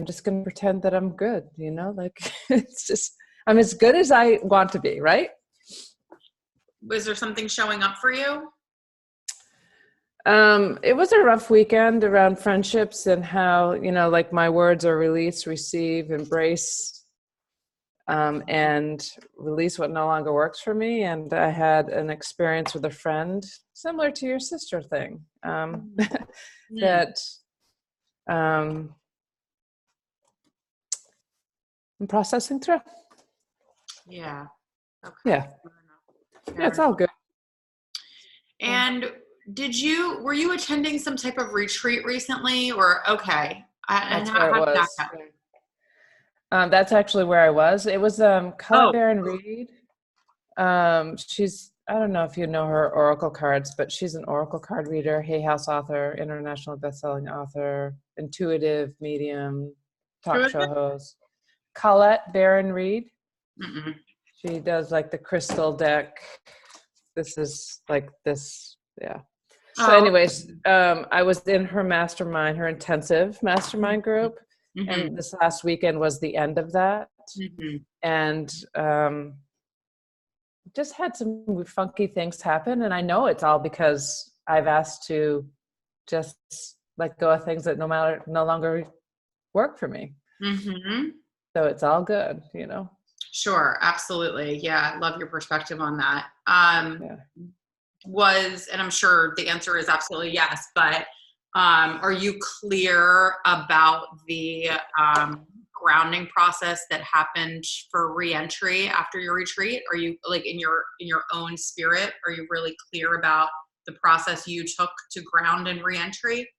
just going to pretend that I'm good, like it's just, I'm as good as I want to be. Right. Was there something showing up for you? It was a rough weekend around friendships and how, like my words are release, receive, embrace, and release what no longer works for me. And I had an experience with a friend similar to your sister thing, that I'm processing through. Yeah. Okay. Yeah. Yeah, it's all good. And were you attending some type of retreat recently, or okay? That's where it was. That's actually where I was. It was Colette Baron Reed. She's, I don't know if you know her oracle cards, but she's an oracle card reader, Hay House author, international best-selling author, intuitive medium, talk show host. Colette Baron Reed. Mm-mm. She does like the crystal deck. This is like this, yeah. So anyways, I was in her mastermind, her intensive mastermind group. Mm-hmm. And this last weekend was the end of that. Mm-hmm. And just had some funky things happen. And I know it's all because I've asked to just let go of things that no longer work for me. Mm-hmm. So it's all good, Sure. Absolutely. Yeah. I love your perspective on that. And I'm sure the answer is absolutely yes, but are you clear about the grounding process that happened for reentry after your retreat? Are you like in your own spirit? Are you really clear about the process you took to ground and reentry?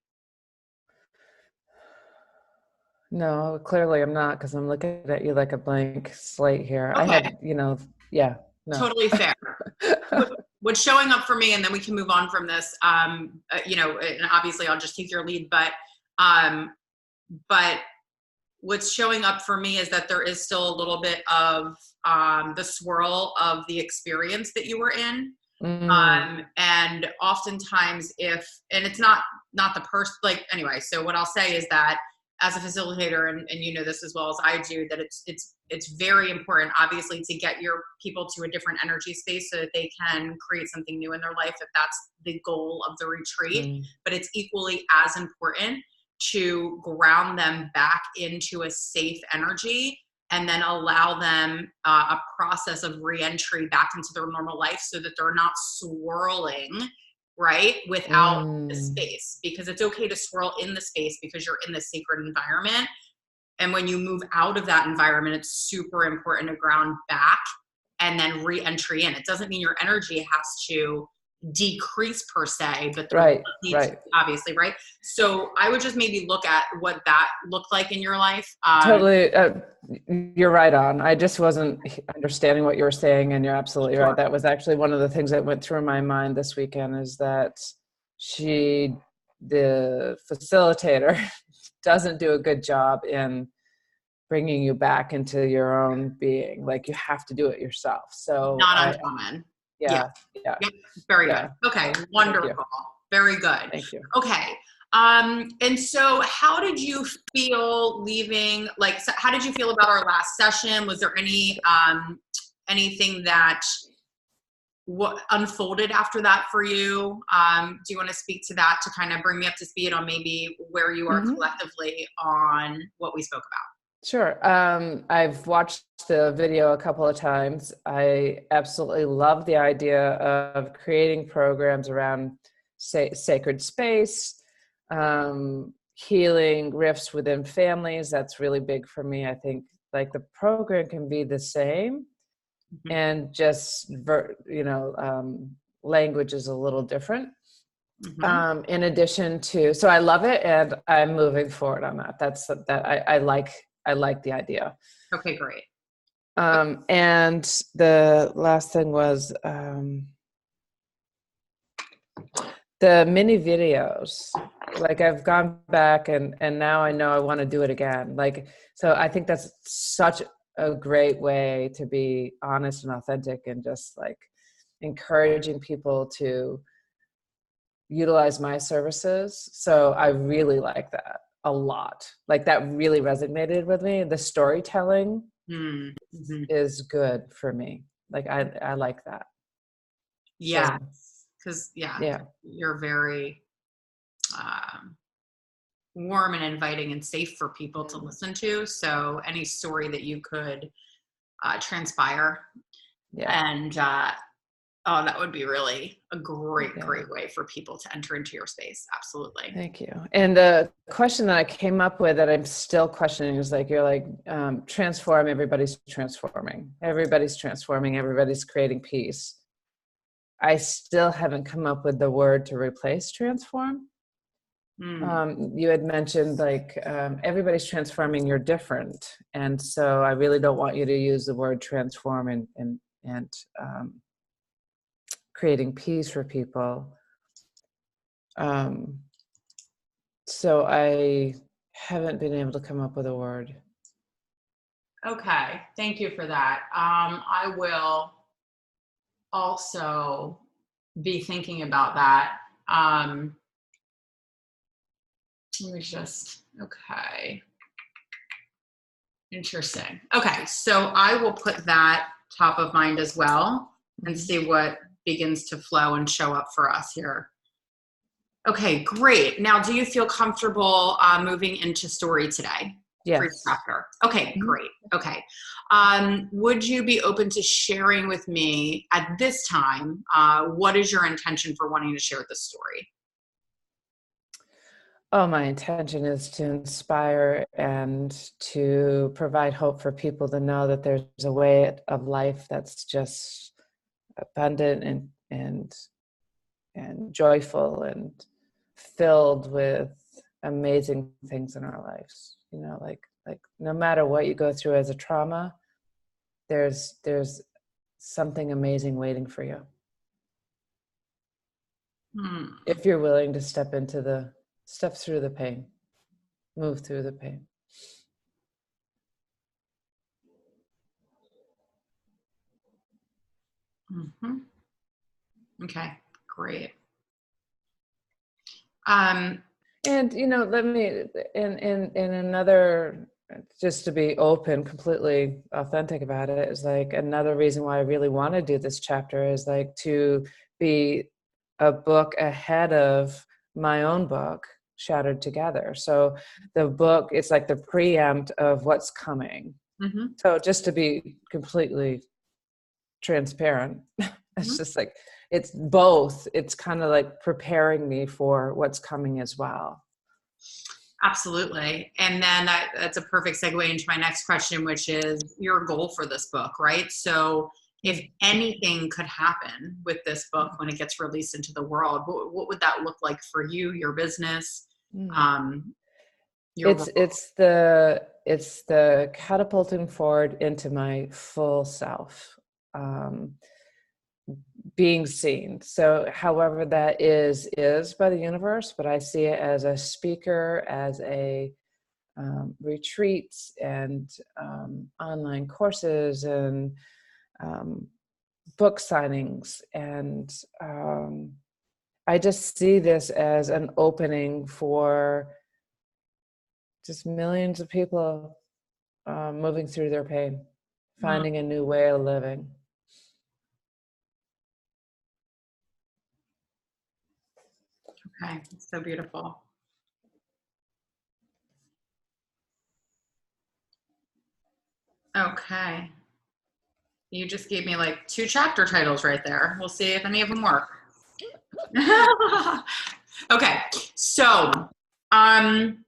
No, clearly I'm not, because I'm looking at you like a blank slate here. Okay. I had, no. Totally fair. What's showing up for me, and then we can move on from this, and obviously I'll just take your lead, but what's showing up for me is that there is still a little bit of the swirl of the experience that you were in. Mm. And oftentimes and it's not the person, anyway, so what I'll say is that as a facilitator, and you know this as well as I do, that it's very important, obviously, to get your people to a different energy space so that they can create something new in their life, if that's the goal of the retreat. Mm. But it's equally as important to ground them back into a safe energy and then allow them a process of reentry back into their normal life so that they're not swirling, right, without the space. Because it's okay to swirl in the space because you're in the sacred environment. And when you move out of that environment, it's super important to ground back and then re-entry in. It doesn't mean your energy has to decrease per se, but right. Obviously, right? So I would just maybe look at what that looked like in your life. Totally. You're right on. I just wasn't understanding what you were saying, and you're absolutely right. That was actually one of the things that went through my mind this weekend, is that the facilitator, doesn't do a good job in bringing you back into your own being. Like, you have to do it yourself. So not uncommon. Yeah. Very good. Okay. Wonderful. Very good. Thank you. Okay. And so how did you feel leaving? How did you feel about our last session? Was there anything that unfolded after that for you? Do you want to speak to that to kind of bring me up to speed on maybe where you are collectively on what we spoke about? Sure. I've watched the video a couple of times. I absolutely love the idea of creating programs around sacred space, healing rifts within families. That's really big for me. I think the program can be the same, and just, language is a little different. In addition to, so I love it, and I'm moving forward on that. I like the idea. Okay, great. And the last thing was the mini videos. I've gone back and now I know I want to do it again. So I think that's such a great way to be honest and authentic, and just encouraging people to utilize my services. So I really like that a lot. Like that really resonated with me. The storytelling is good for me. Like I like that. Yeah. Because yeah, you're very warm and inviting and safe for people to listen to. So any story that you could transpire and oh, that would be really a great way for people to enter into your space. Absolutely. Thank you. And the question that I came up with that I'm still questioning is like, you're like, transform, everybody's transforming. Everybody's transforming, everybody's creating peace. I still haven't come up with the word to replace transform. You had mentioned like, everybody's transforming, you're different. And so I really don't want you to use the word transform and creating peace for people. So I haven't been able to come up with a word. Okay, thank you for that. I will also be thinking about that. Let me just, okay. Interesting. Okay, so I will put that top of mind as well and see what begins to flow and show up for us here. Okay, great. Now, do you feel comfortable moving into story today? Yes. Okay, great. Okay. Would you be open to sharing with me at this time, what is your intention for wanting to share this story? Oh, my intention is to inspire and to provide hope for people to know that there's a way of life that's just abundant and joyful and filled with amazing things in our lives. You know, like no matter what you go through as a trauma, there's something amazing waiting for you. If you're willing to step through the pain, move through the pain. Okay, great. And you know, let me in another, just to be open, completely authentic about it, is like another reason why I really want to do this chapter is like to be a book ahead of my own book, Shattered Together. So the book, it's like the preempt of what's coming. So just to be completely transparent, it's just like, it's both. It's kind of like preparing me for what's coming as well. Absolutely. And then that's a perfect segue into my next question, which is your goal for this book, right? So if anything could happen with this book when it gets released into the world, what would that look like for you, your business? It's the catapulting forward into my full self, being seen. So however that is by the universe, but I see it as a speaker, as a retreats and online courses and book signings. And I just see this as an opening for just millions of people moving through their pain, finding a new way of living. Okay, so beautiful. Okay. You just gave me like 2 chapter titles right there. We'll see if any of them work. Okay, so and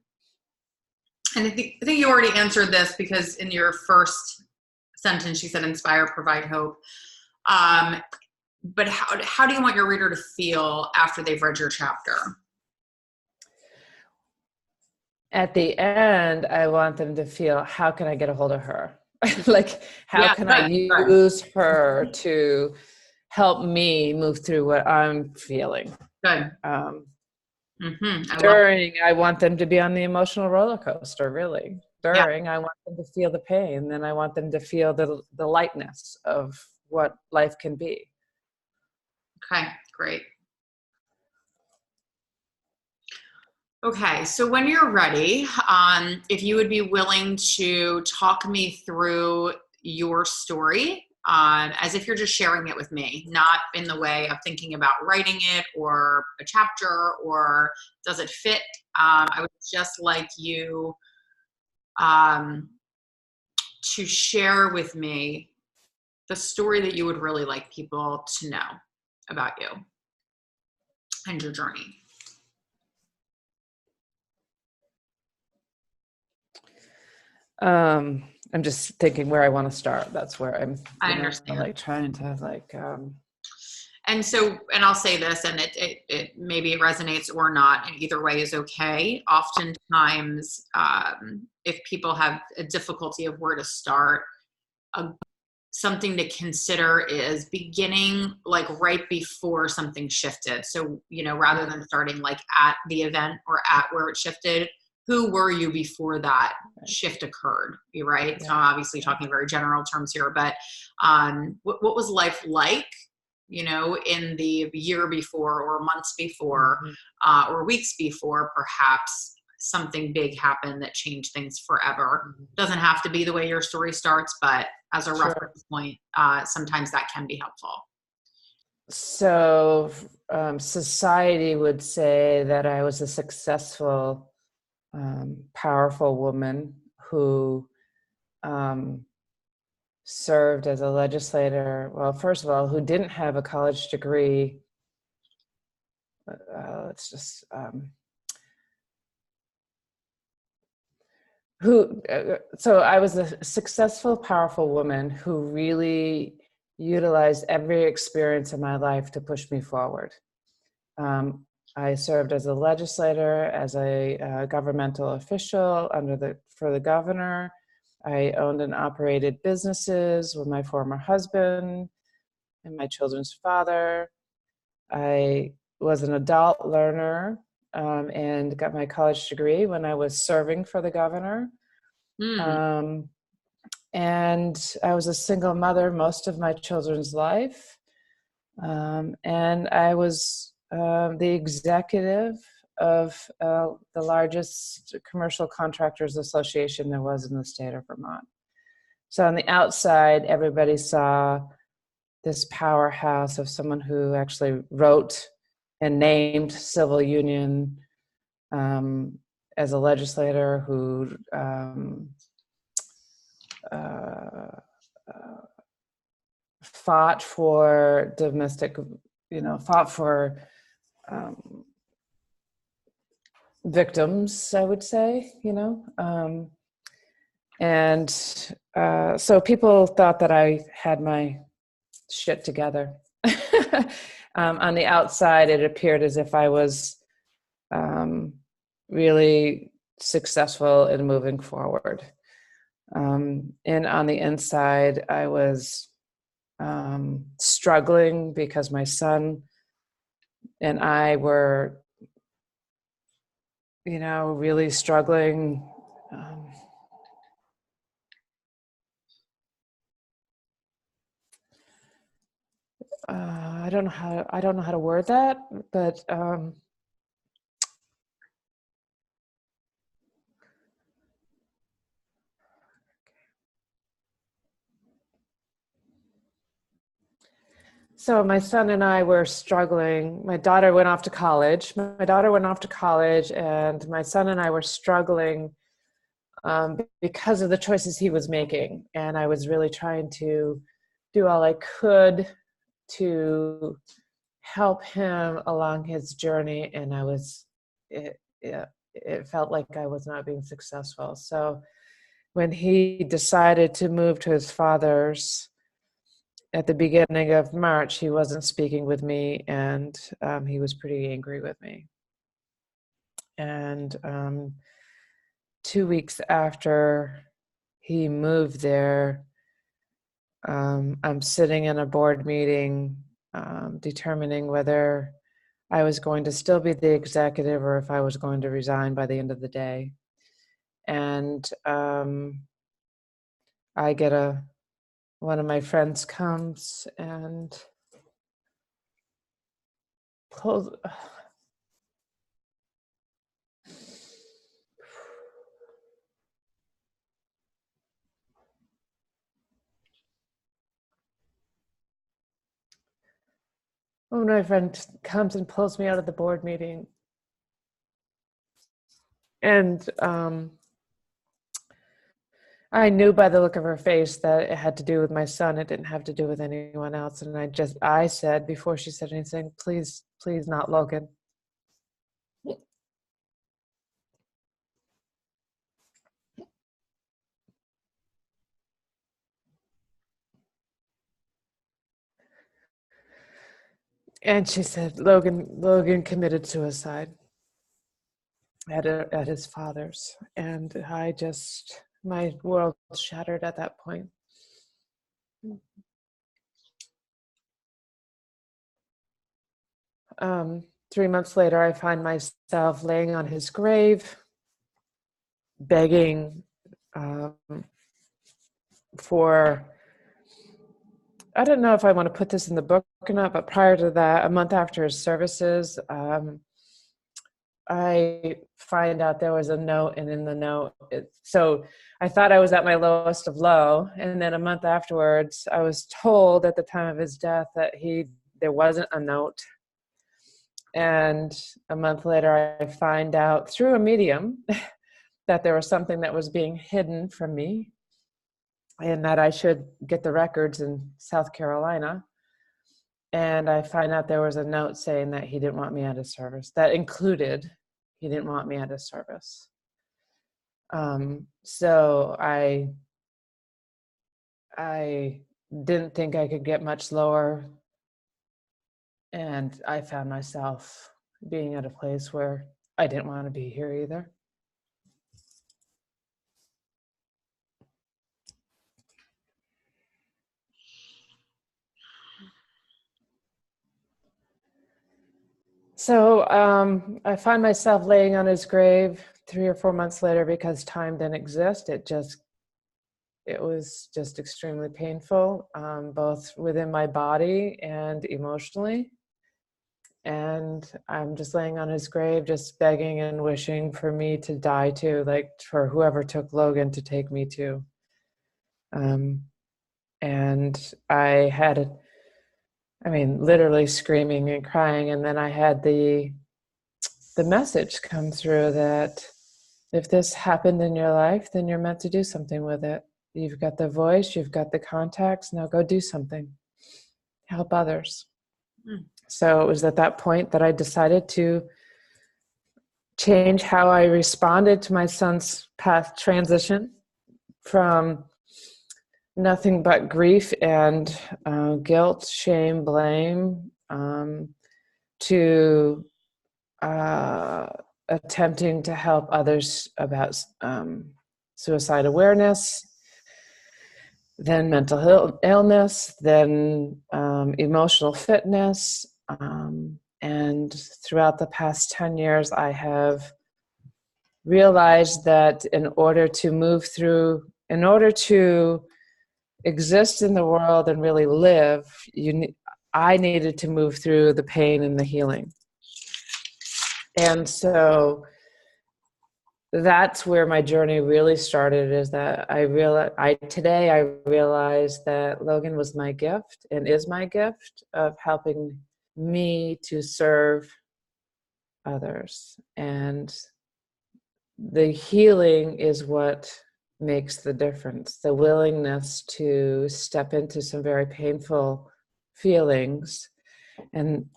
I think you already answered this because in your first sentence you said inspire, provide hope. But how do you want your reader to feel after they've read your chapter? At the end, I want them to feel, how can I get a hold of her? Like, how can I use her to help me move through what I'm feeling? Good. I want them to be on the emotional roller coaster, really. I want them to feel the pain. Then I want them to feel the lightness of what life can be. Okay, great. Okay, so when you're ready, if you would be willing to talk me through your story, as if you're just sharing it with me, not in the way of thinking about writing it or a chapter or does it fit. I would just like you um, to share with me the story that you would really like people to know about you and your journey. I'm just thinking where I want to start. That's where I'm, I understand. like trying to like. And so, and I'll say this, and it maybe it resonates or not, and either way is okay. Oftentimes, if people have a difficulty of where to start, something to consider is beginning like right before something shifted. So, rather than starting like at the event or at where it shifted, who were you before that shift occurred? Right. Yeah. So I'm obviously talking very general terms here, but what was life like, in the year before or months before, or weeks before perhaps something big happened that changed things forever. Doesn't have to be the way your story starts, but as a reference point, sometimes that can be helpful. So society would say that I was a successful, powerful woman who served as a legislator. Well, first of all, who didn't have a college degree. Let's just so I was a successful, powerful woman who really utilized every experience in my life to push me forward. I served as a legislator, as a governmental official for the governor. I owned and operated businesses with my former husband and my children's father. I was an adult learner and got my college degree when I was serving for the governor. And I was a single mother most of my children's life. And I was the executive of the largest commercial contractors association there was in the state of Vermont. So on the outside, everybody saw this powerhouse of someone who actually wrote and named civil union, as a legislator who fought for domestic, fought for victims, I would say, and so people thought that I had my shit together. On the outside, it appeared as if I was really successful in moving forward. And on the inside, I was struggling because my son and I were, really struggling. I don't know how to word that, but so my son and I were struggling. My daughter went off to college. And my son and I were struggling because of the choices he was making. And I was really trying to do all I could to help him along his journey. And it felt like I was not being successful. So when he decided to move to his father's, at the beginning of March, he wasn't speaking with me, and he was pretty angry with me. And 2 weeks after he moved there, I'm sitting in a board meeting determining whether I was going to still be the executive or if I was going to resign by the end of the day. And I get one of my friends comes and pulls. when my friend comes and pulls me out of the board meeting. And I knew by the look of her face that it had to do with my son. It didn't have to do with anyone else. And I said, before she said anything, please, please not Logan. And she said, Logan committed suicide at his father's. And my world shattered at that point. 3 months later, I find myself laying on his grave, begging for, I don't know if I want to put this in the book or not, but prior to that, a month after his services, I find out there was a note, and in the note, so I thought I was at my lowest of low, and then a month afterwards, I was told at the time of his death that there wasn't a note. And a month later, I find out through a medium that there was something that was being hidden from me, and that I should get the records in South Carolina. And I find out there was a note saying that he didn't want me at his service. That included, he didn't want me at his service. So I didn't think I could get much lower. And I found myself being at a place where I didn't want to be here either. So I find myself laying on his grave 3 or 4 months later because time didn't exist. It was just extremely painful, both within my body and emotionally. And I'm just laying on his grave, just begging and wishing for me to die too, like for whoever took Logan to take me too. And I mean, literally screaming and crying. And then I had the message come through that if this happened in your life, then you're meant to do something with it. You've got the voice, you've got the contacts, now go do something. Help others. So it was at that point that I decided to change how I responded to my son's path transition from nothing but grief and guilt, shame, blame, to attempting to help others about suicide awareness, then mental illness, then emotional fitness. And throughout the past 10 years, I have realized that in order to exist in the world and really live, I needed to move through the pain and the healing. And so that's where my journey really started, is that today I realized that Logan was my gift and is my gift of helping me to serve others. And the healing is what makes the difference. The willingness to step into some very painful feelings. And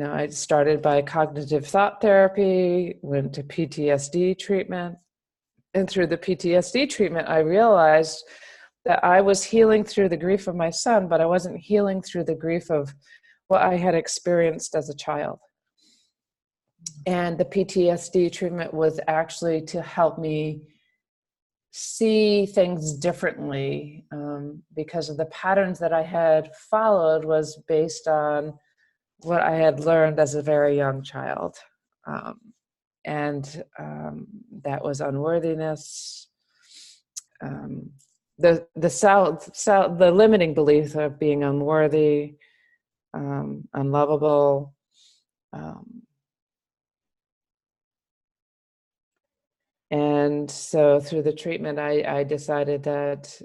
I started by cognitive thought therapy, went to PTSD treatment. And through the PTSD treatment, I realized that I was healing through the grief of my son, but I wasn't healing through the grief of what I had experienced as a child. And the PTSD treatment was actually to help me see things differently, because of the patterns that I had followed was based on what I had learned as a very young child. And that was unworthiness, the limiting belief of being unworthy, unlovable. And so through the treatment, I decided that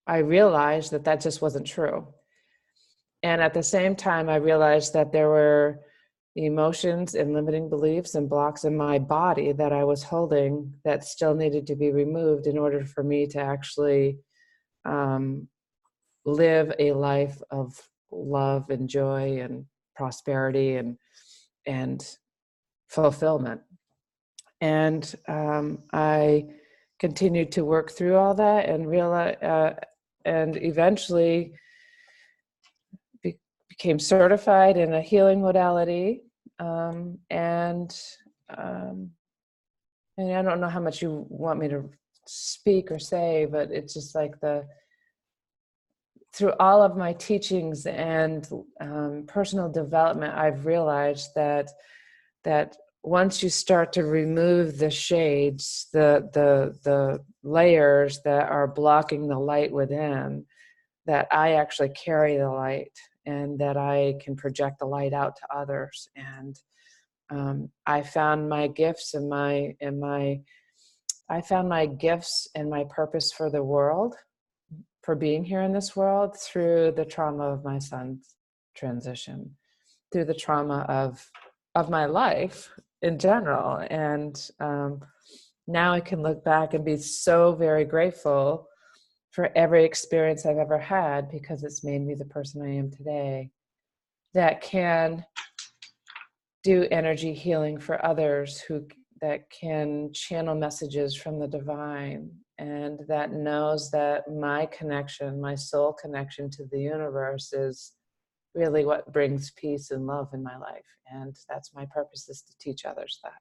I realized that just wasn't true. And at the same time, I realized that there were emotions and limiting beliefs and blocks in my body that I was holding that still needed to be removed in order for me to actually live a life of love and joy and prosperity and fulfillment. And I continued to work through all that and realize, and eventually became certified in a healing modality. Um, and I don't know how much you want me to speak or say, but it's just like through all of my teachings and personal development, I've realized that once you start to remove the shades, the layers that are blocking the light within, that I actually carry the light and that I can project the light out to others. And I found my gifts and I found my gifts and my purpose for the world, for being here in this world, through the trauma of my son's transition, through the trauma of my life in general. And now I can look back and be so very grateful for every experience I've ever had, because it's made me the person I am today, that can do energy healing for others, that can channel messages from the divine, and that knows that my connection, my soul connection to the universe, is really what brings peace and love in my life. And that's my purpose, is to teach others that.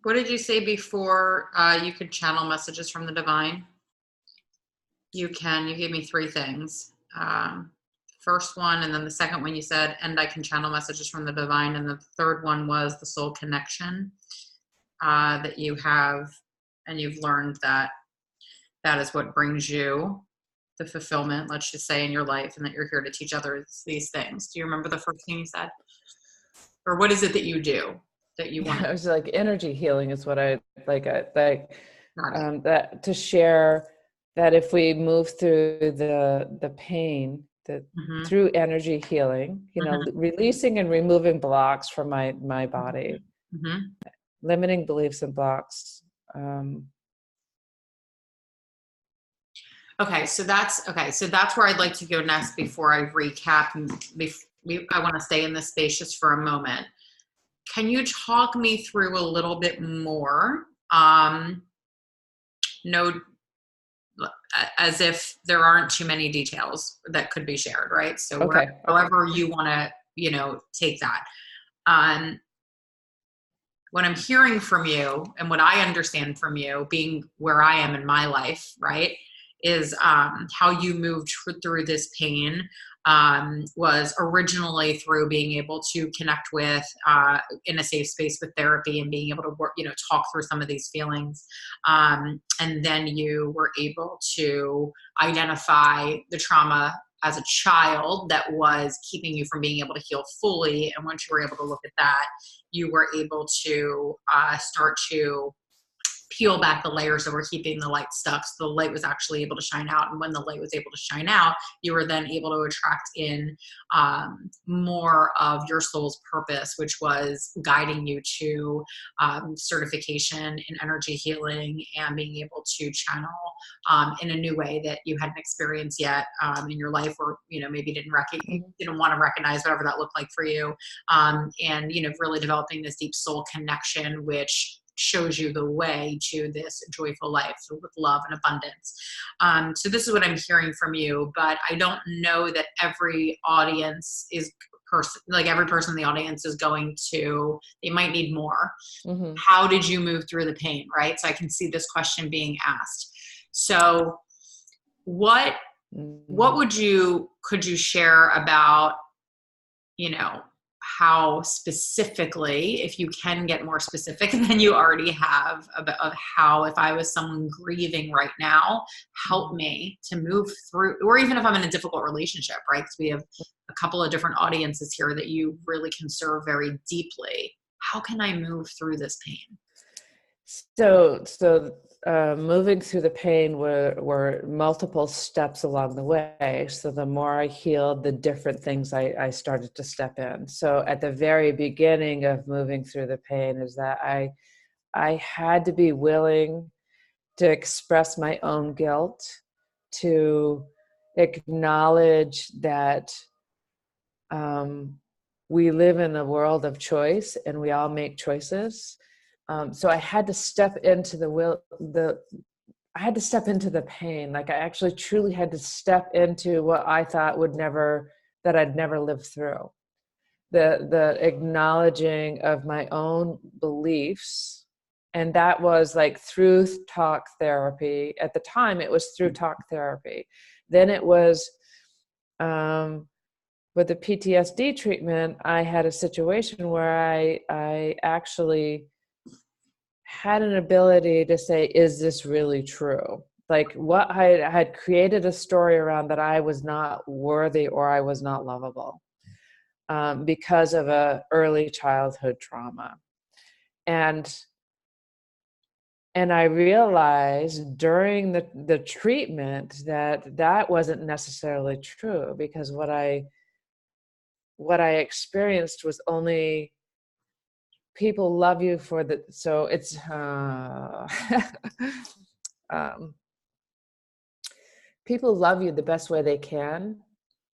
What did you say before you could channel messages from the divine? You gave me three things. First one, and then the second one you said, and I can channel messages from the divine. And the third one was the soul connection that you have, and you've learned that is what brings you the fulfillment, let's just say, in your life, and that you're here to teach others these things. Do you remember the first thing you said? Or what is it that you do that you want? It was like energy healing is what I like. That to share that if we move through the pain, that through energy healing, releasing and removing blocks from my body, limiting beliefs and blocks. Okay, so that's where I'd like to go next before I recap. I want to stay in this space just for a moment. Can you talk me through a little bit more? No, as if there aren't too many details that could be shared, right? So okay. However you want to, take that. What I'm hearing from you and what I understand from you, being where I am in my life, right, is how you moved through this pain was originally through being able to connect with in a safe space with therapy and being able to work, talk through some of these feelings. And then you were able to identify the trauma as a child that was keeping you from being able to heal fully. And once you were able to look at that, you were able to start to peel back the layers that were keeping the light stuck, so the light was actually able to shine out. And when the light was able to shine out, you were then able to attract in more of your soul's purpose, which was guiding you to certification in energy healing and being able to channel in a new way that you hadn't experienced yet in your life, or maybe didn't want to recognize, whatever that looked like for you. And really developing this deep soul connection, which shows you the way to this joyful life with love and abundance. So this is what I'm hearing from you, but I don't know that every audience is every person in the audience is going to, they might need more. How did you move through the pain, right? So I can see this question being asked. So what could you share about, how specifically, if you can get more specific than you already have, of how, if I was someone grieving right now, help me to move through, or even if I'm in a difficult relationship, right? Because we have a couple of different audiences here that you really can serve very deeply. How can I move through this pain? Moving through the pain were multiple steps along the way. So the more I healed, the different things I started to step in. So at the very beginning of moving through the pain is that I had to be willing to express my own guilt, to acknowledge that we live in a world of choice and we all make choices. So I had to step into I had to step into the pain. Like I actually truly had to step into what I thought that I'd never lived through. The acknowledging of my own beliefs. And that was like through talk therapy. At the time, it was through talk therapy. Then it was, with the PTSD treatment, I had a situation where I actually had an ability to say, is this really true? Like what I had created a story around that I was not worthy or I was not lovable because of a early childhood trauma. And I realized during the treatment that wasn't necessarily true, because what I experienced was only people love you for the, so it's, people love you the best way they can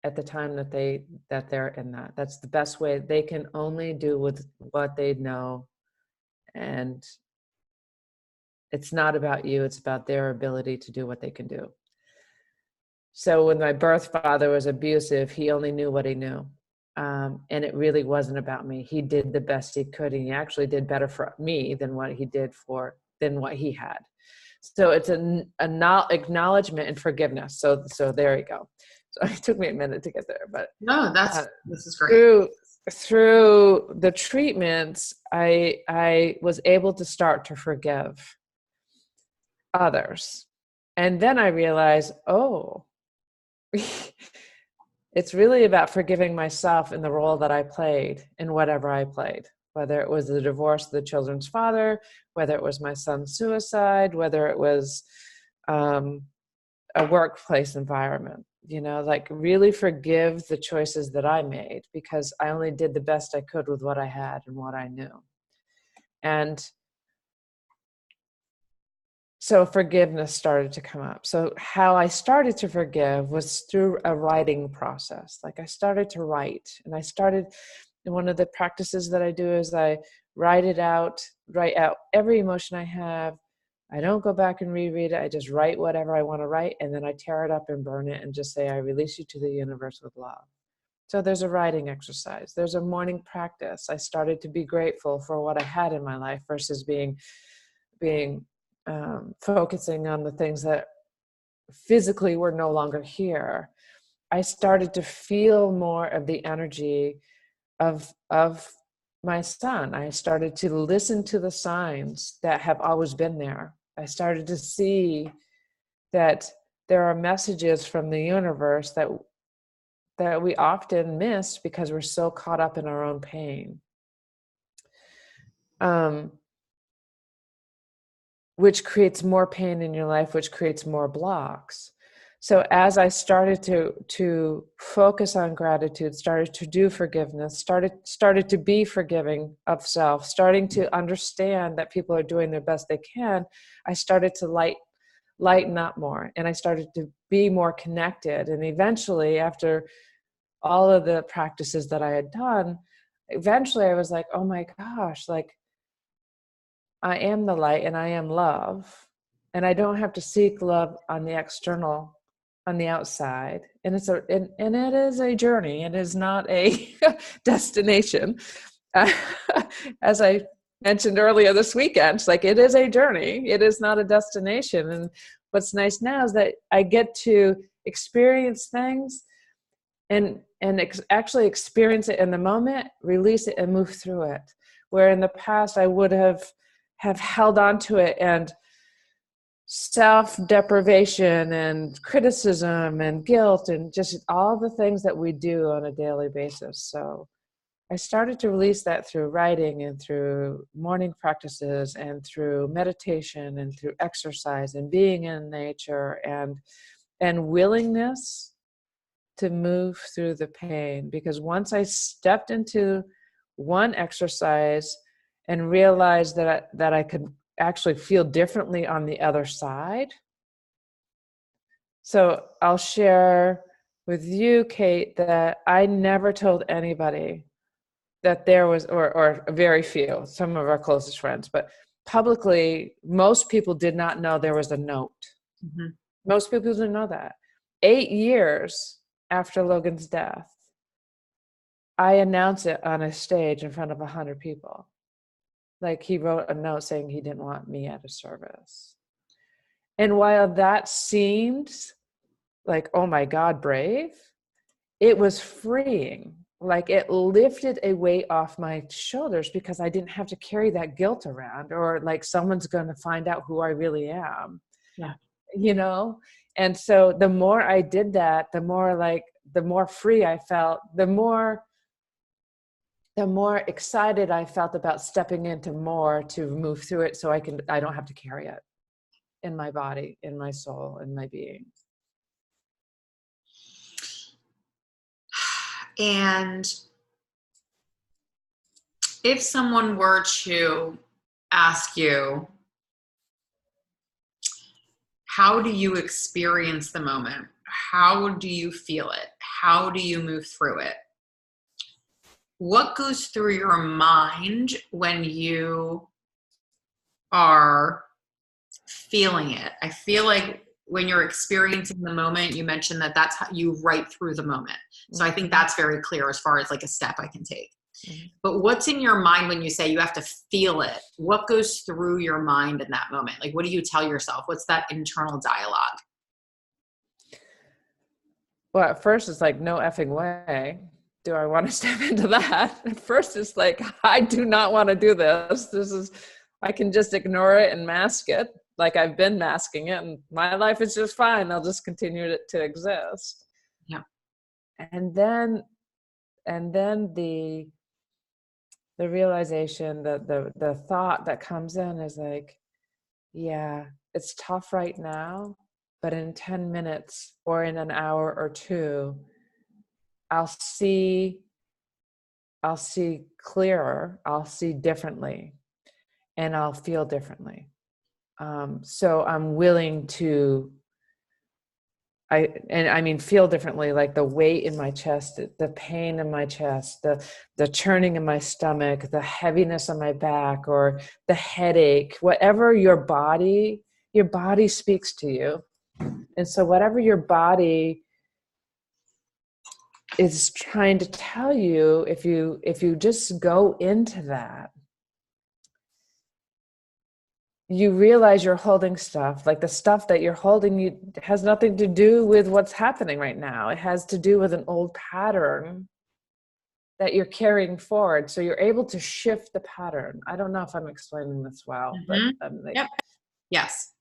at the time that they're in that. That's the best way. They can only do with what they know. And it's not about you, it's about their ability to do what they can do. So when my birth father was abusive, he only knew what he knew. And it really wasn't about me. He did the best he could, and he actually did better for me than what he had. So it's an acknowledgement and forgiveness. So there you go. So it took me a minute to get there, but no, this is great. Through the treatments, I was able to start to forgive others. And then I realized, oh, it's really about forgiving myself in the role that I played in whatever I played, whether it was the divorce of the children's father, whether it was my son's suicide, whether it was a workplace environment, like really forgive the choices that I made, because I only did the best I could with what I had and what I knew. And so forgiveness started to come up. So how I started to forgive was through a writing process. Like I started to write, and one of the practices that I do is I write out every emotion I have. I don't go back and reread it. I just write whatever I want to write, and then I tear it up and burn it and just say, I release you to the universe with love. So there's a writing exercise. There's a morning practice. I started to be grateful for what I had in my life versus being focusing on the things that physically were no longer here. I started to feel more of the energy of my son. I started to listen to the signs that have always been there. I started to see that there are messages from the universe that we often miss because we're so caught up in our own pain. Which creates more pain in your life, which creates more blocks. So as I started to focus on gratitude, started to do forgiveness, started to be forgiving of self, starting to understand that people are doing their best they can, I started to lighten up more, and I started to be more connected. And eventually, after all of the practices that I had done, eventually I was like, oh my gosh, like I am the light and I am love, and I don't have to seek love on the external, on the outside. And and it is a journey. It is not a destination. As I mentioned earlier this weekend, it's like, it is a journey. It is not a destination. And what's nice now is that I get to experience things and actually experience it in the moment, release it, and move through it. Where in the past I would have held on to it, and self-deprivation and criticism and guilt and just all the things that we do on a daily basis. So I started to release that through writing and through morning practices and through meditation and through exercise and being in nature and willingness to move through the pain. Because once I stepped into one exercise and realized that I could actually feel differently on the other side. So I'll share with you, Kate, that I never told anybody that there was, or very few, some of our closest friends, but publicly, most people did not know there was a note. Mm-hmm. Most people didn't know that. 8 years after Logan's death, I announced it on a stage in front of 100 people. Like, he wrote a note saying he didn't want me at a service. And while that seemed like, oh my God, brave, it was freeing. Like, it lifted a weight off my shoulders because I didn't have to carry that guilt around, or like someone's going to find out who I really am. Yeah. You know? And so the more I did that, the more free I felt, the more excited I felt about stepping into more to move through it, so I don't have to carry it in my body, in my soul, in my being. And if someone were to ask you, how do you experience the moment? How do you feel it? How do you move through it? What goes through your mind when you are feeling it? I feel like when you're experiencing the moment, you mentioned that that's how you write through the moment. So I think that's very clear as far as like a step I can take. Mm-hmm. But what's in your mind when you say you have to feel it? What goes through your mind in that moment? Like, what do you tell yourself? What's that internal dialogue? Well, at first it's like, no effing way do I want to step into that. At first it's like, I do not want to do this. I can just ignore it and mask it. Like I've been masking it, and my life is just fine. I'll just continue to exist. Yeah. And then the realization, that the thought that comes in is like, yeah, it's tough right now, but in 10 minutes or in an hour or two, I'll see clearer, I'll see differently, and I'll feel differently. So I'm willing to, feel differently, like the weight in my chest, the pain in my chest, the churning in my stomach, the heaviness on my back, or the headache, whatever your body speaks to you. And so whatever your body is trying to tell you, if you just go into that, you realize you're holding stuff, like the stuff that you're holding has nothing to do with what's happening right now. It has to do with an old pattern that you're carrying forward. So you're able to shift the pattern. I don't know if I'm explaining this well, Mm-hmm. but yep. Yes,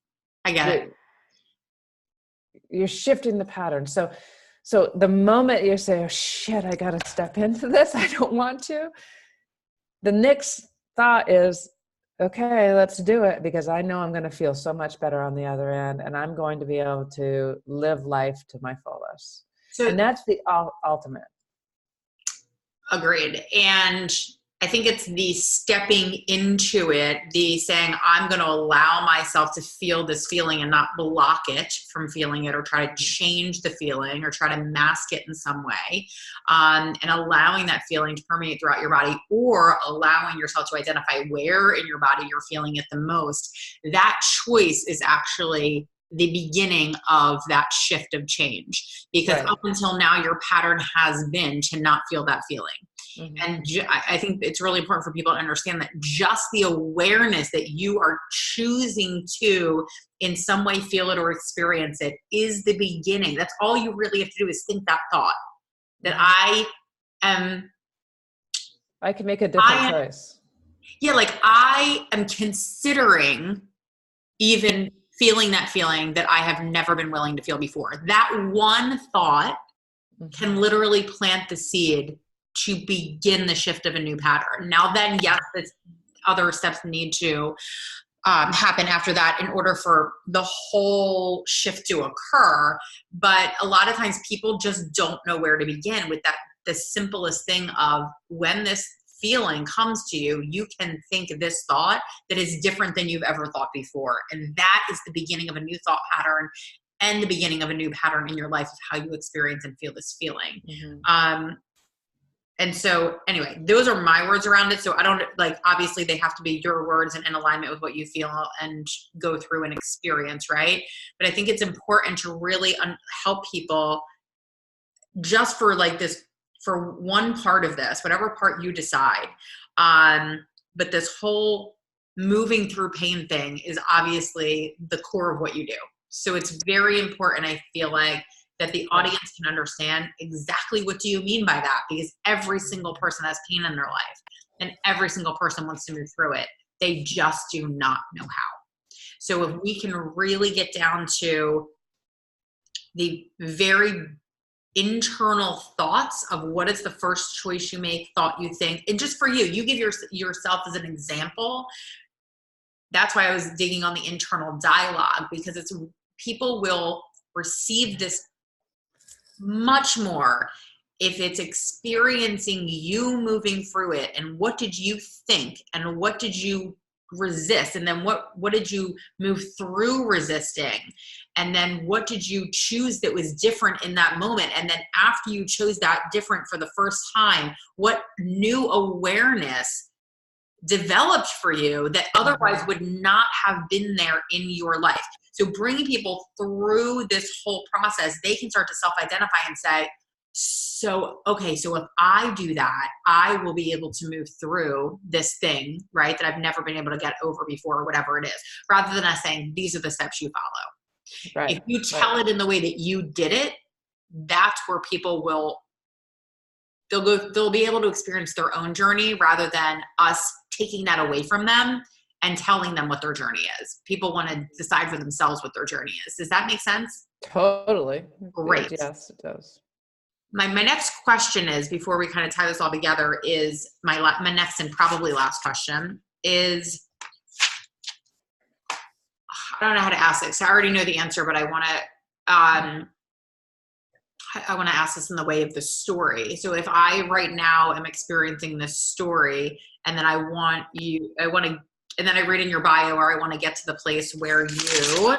I get it. You're shifting the pattern. So the moment you say, oh shit, I got to step into this, I don't want to, the next thought is, okay, let's do it, because I know I'm going to feel so much better on the other end, and I'm going to be able to live life to my fullest. And that's the ultimate. Agreed. And I think it's the stepping into it, the saying, I'm going to allow myself to feel this feeling and not block it from feeling it, or try to change the feeling, or try to mask it in some way. And allowing that feeling to permeate throughout your body, or allowing yourself to identify where in your body you're feeling it the most. That choice is actually the beginning of that shift of change, because up until now, your pattern has been to not feel that feeling. Mm-hmm. And I think it's really important for people to understand that just the awareness that you are choosing to in some way feel it or experience it is the beginning. That's all you really have to do, is think that thought, that I can make a different choice. Yeah, like I am considering even feeling that feeling that I have never been willing to feel before. That one thought can literally plant the seed to begin the shift of a new pattern. Now then, yes, other steps need to happen after that in order for the whole shift to occur. But a lot of times people just don't know where to begin with that. The simplest thing of when this feeling comes to you, you can think this thought that is different than you've ever thought before. And that is the beginning of a new thought pattern and the beginning of a new pattern in your life of how you experience and feel this feeling. And so anyway, those are my words around it. So I don't obviously they have to be your words and in alignment with what you feel and go through and experience, right? But I think it's important to really help people just for for one part of this, whatever part you decide. But this whole moving through pain thing is obviously the core of what you do. So it's very important, I feel like, that the audience can understand exactly what do you mean by that, because every single person has pain in their life and every single person wants to move through it. They just do not know how. So if we can really get down to the very internal thoughts of what is the first choice you make, thought you think, and just for you give yourself as an example. That's why I was digging on the internal dialogue, because people will receive this much more if it's experiencing you moving through it, and what did you think and what did you resist, and then what did you move through resisting, and then what did you choose that was different in that moment, and then after you chose that different for the first time, what new awareness developed for you that otherwise would not have been there in your life. So bringing people through this whole process, they can start to self-identify and say, so if I do that, I will be able to move through this thing, right, that I've never been able to get over before, or whatever it is, rather than us saying, these are the steps you follow. Right. If you tell it in the way that you did it, that's where people they'll be able to experience their own journey rather than us taking that away from them and telling them what their journey is. People want to decide for themselves what their journey is. Does that make sense? Totally. Great. Yes, it does. My next question is, before we kind of tie this all together, is my next and probably last question is, I don't know how to ask this. I already know the answer, but I want to ask this in the way of the story. So if I right now am experiencing this story, and then and then I read in your bio, or I want to get to the place where you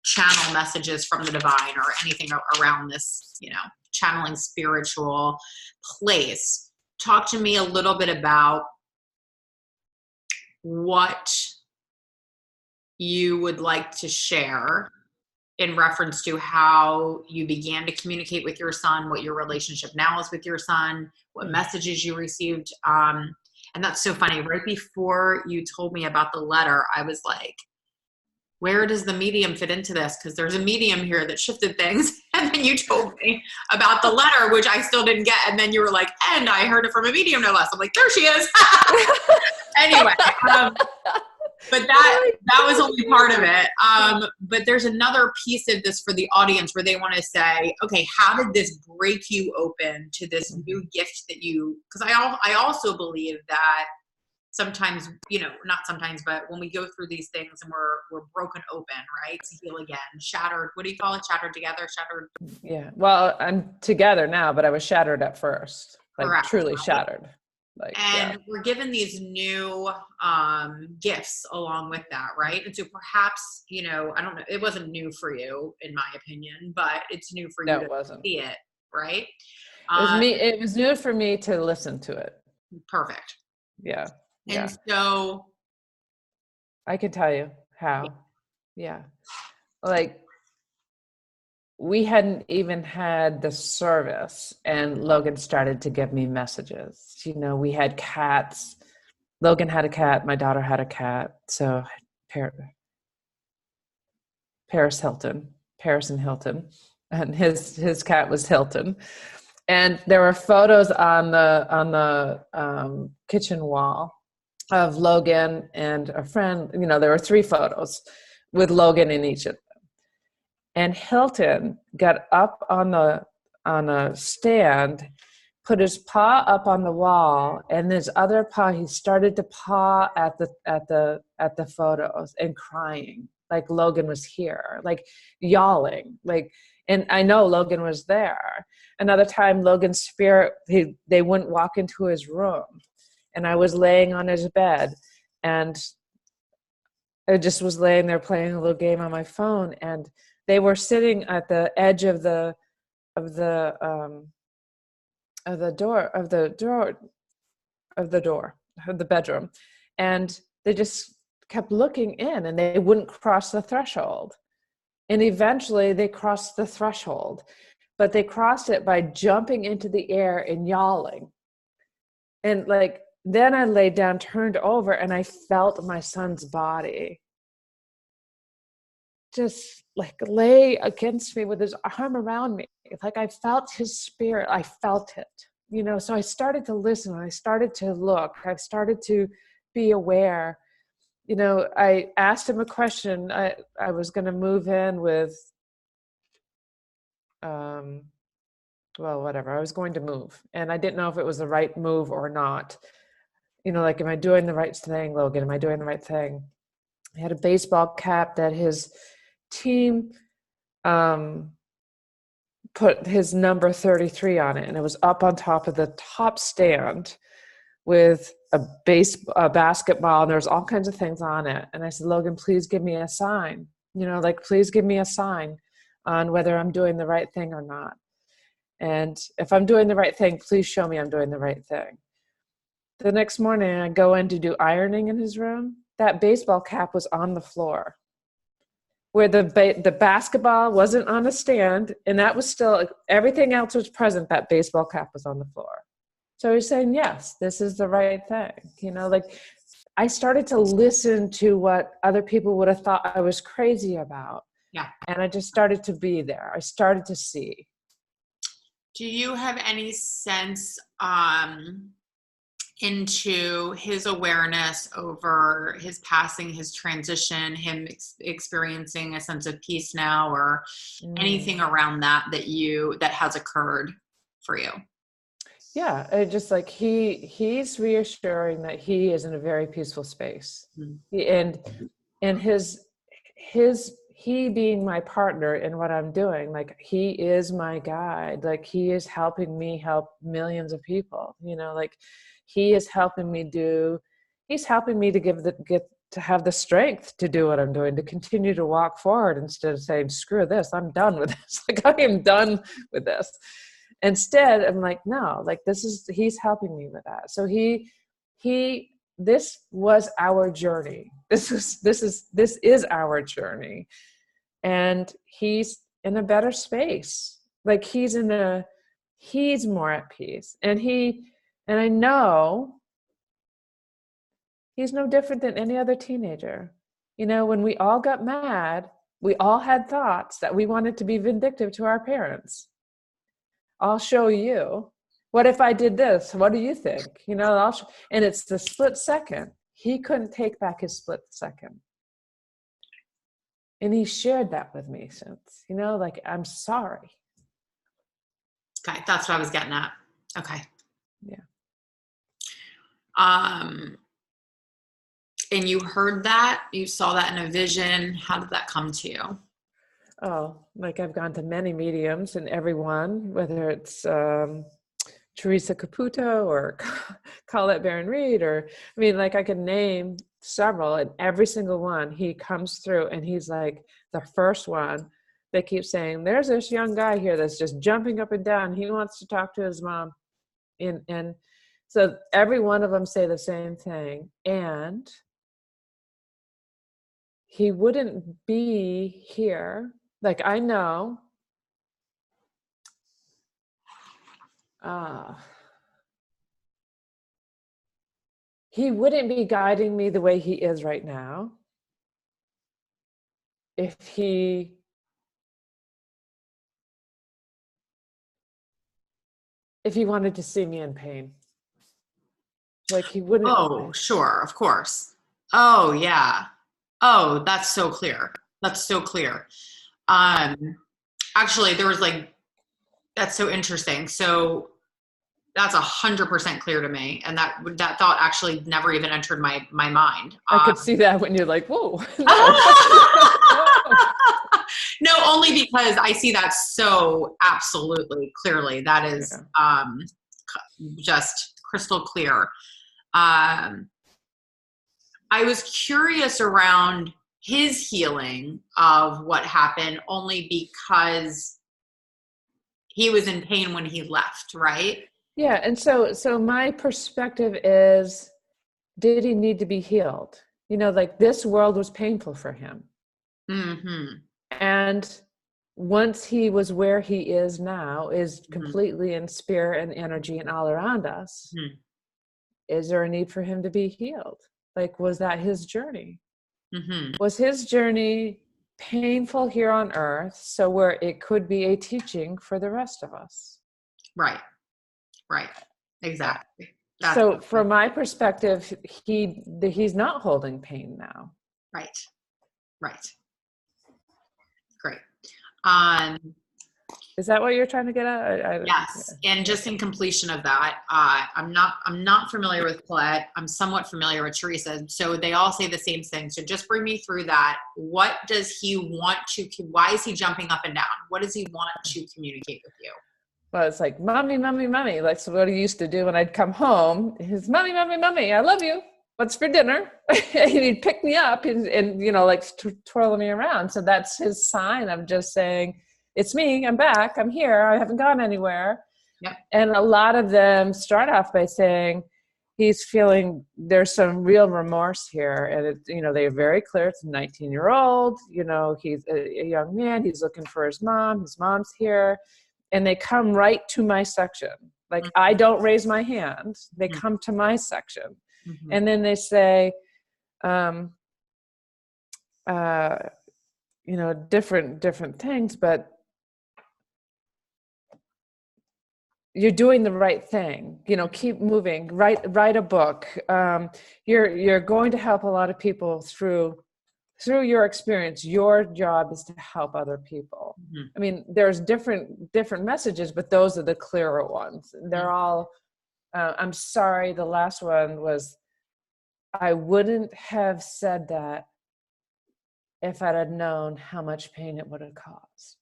channel messages from the divine or anything around this, channeling spiritual place. Talk to me a little bit about what you would like to share in reference to how you began to communicate with your son, what your relationship now is with your son, what messages you received. And that's so funny. Right before you told me about the letter, I was like, where does the medium fit into this? Because there's a medium here that shifted things. And then you told me about the letter, which I still didn't get. And then you were like, and I heard it from a medium, no less. I'm like, there she is. Anyway, but that was only part of it. But there's another piece of this for the audience where they want to say, okay, how did this break you open to this new gift that because I also believe that sometimes, not sometimes, but when we go through these things and we're broken open, right, to heal again, shattered, what do you call it? Shattered together, shattered. Yeah. Well, I'm together now, but I was shattered at first, Correct. Truly shattered. We're given these new gifts along with that, right? And so perhaps, I don't know, it wasn't new for you, in my opinion, but it's new for you to see it, right? It was new for me to listen to it. Perfect. Yeah. And so I can tell you how. Yeah. We hadn't even had the service, and Logan started to give me messages. We had cats. Logan had a cat. My daughter had a cat. So Paris and Hilton, and his cat was Hilton. And there were photos on the kitchen wall of Logan and a friend. There were 3 photos with Logan in each of them. And Hilton got up on a stand put his paw up on the wall, and his other paw, he started to paw at the photos and crying, like Logan was here, like yawling, like, and I know Logan was there. Another time, Logan's spirit, they wouldn't walk into his room, and I was laying on his bed, and I just was laying there playing a little game on my phone, and they were sitting at the edge of the bedroom, and they just kept looking in, and they wouldn't cross the threshold. And eventually they crossed the threshold, but they crossed it by jumping into the air and yawling. And like, then I laid down, turned over, and I felt my son's body just like lay against me with his arm around me. Like I felt his spirit. I felt it, you know. So I started to listen. I started to look. I started to be aware. You know, I asked him a question. I was going to move in with, well, whatever. I was going to move, and I didn't know if it was the right move or not. You know, like, am I doing the right thing, Logan? Am I doing the right thing? He had a baseball cap that his team put his number 33 on it, and it was up on top of the top stand with a basketball, and there's all kinds of things on it. And I said, Logan, please give me a sign. You know, like, please give me a sign on whether I'm doing the right thing or not. And if I'm doing the right thing, please show me I'm doing the right thing. The next morning, I go in to do ironing in his room. That baseball cap was on the floor, where the basketball wasn't on a stand, and that was still, everything else was present. That baseball cap was on the floor. So he's saying, yes, this is the right thing. You know, like, I started to listen to what other people would have thought I was crazy about. Yeah. And I just started to be there. I started to see. Do you have any sense into his awareness over his passing, his transition, him experiencing a sense of peace now, or anything around that has occurred for you? Yeah, it just like he's reassuring that he is in a very peaceful space. And he being my partner in what I'm doing, like, he is my guide. Like, he is helping me help millions of people, you know, like, he's helping me to have the strength to do what I'm doing, to continue to walk forward instead of saying, screw this, I'm done with this. Like, I am done with this. Instead, I'm like, no, like, he's helping me with that. So this was our journey. This is our journey. And he's in a better space. Like, he's more at peace. And I know he's no different than any other teenager. You know, when we all got mad, we all had thoughts that we wanted to be vindictive to our parents. I'll show you. What if I did this? What do you think? You know, and it's the split second. He couldn't take back his split second. And he shared that with me since, you know, like, I'm sorry. Okay, that's what I was getting at. Okay. Yeah. And you heard that, you saw that in a vision. How did that come to you? Oh, like, I've gone to many mediums, and everyone, whether it's Teresa Caputo or Colette Baron-Reed, or, I mean, like, I could name several, and every single one, he comes through, and he's like the first one. They keep saying, there's this young guy here that's just jumping up and down. He wants to talk to his mom. And so every one of them say the same thing. And he wouldn't be here. Like, I know. He wouldn't be guiding me the way he is right now if he wanted to see me in pain. Like, he wouldn't. Oh, sure, of course. Oh, yeah. Oh, that's so clear. That's so clear. Actually, there was, like, that's so interesting. So That's 100% clear to me. And that thought actually never even entered my mind. I could see that when you're like, whoa. No, only because I see that so absolutely clearly. That is just crystal clear. I was curious around his healing of what happened, only because he was in pain when he left, right? Yeah. And so my perspective is, did he need to be healed? You know, like this world was painful for him. Mm-hmm. And once he was where he is now, is completely in spirit and energy and all around us, is there a need for him to be healed? Like, was that his journey? Was his journey painful here on earth, so where it could be a teaching for the rest of us? Right. Exactly. So from my perspective, he's not holding pain now. Right. Great. Is that what you're trying to get at? Yes. And just in completion of that, I'm not familiar with Colette. I'm somewhat familiar with Teresa. So they all say the same thing. So just bring me through that. What does he want to, why is he jumping up and down? What does he want to communicate with you? Well, it's like, mommy, mommy, mommy. Like, so what he used to do when I'd come home, his mommy, mommy, mommy, I love you. What's for dinner? And he'd pick me up and you know, like twirling me around. So that's his sign of just saying, it's me, I'm back, I'm here, I haven't gone anywhere. Yep. And a lot of them start off by saying, he's feeling there's some real remorse here. And it, you know, they're very clear. It's a 19-year-old, you know, he's a young man, he's looking for his mom's here. And they come right to my section. Like, I don't raise my hand. They come to my section. And then they say, you know, different things, but you're doing the right thing. You know, keep moving, write a book. You're going to help a lot of people through your experience. Your job is to help other people. I mean, there's different messages, but those are the clearer ones. They're all, I'm sorry. The last one was, I wouldn't have said that if I'd had known how much pain it would have caused.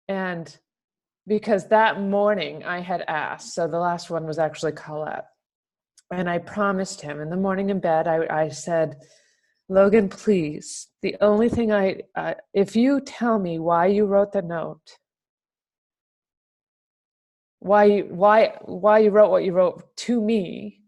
And because that morning I had asked, so the last one was actually Colette. And I promised him in the morning in bed, I said, Logan, please, the only thing if you tell me why you wrote the note, why you wrote what you wrote to me,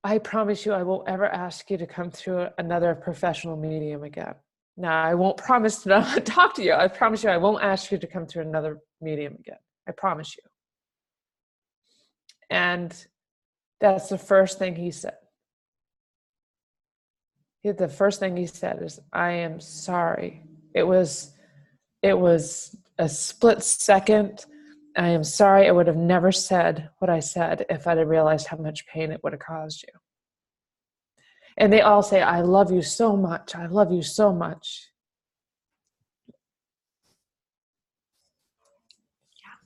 I promise you I won't ever ask you to come through another professional medium again. Now, I won't promise to not talk to you. I promise you I won't ask you to come through another medium again. I promise you. And that's the first thing he said. The first thing he said is, I am sorry. It was a split second. I am sorry. I would have never said what I said if I'd have realized how much pain it would have caused you. And they all say, I love you so much. I love you so much. Yeah.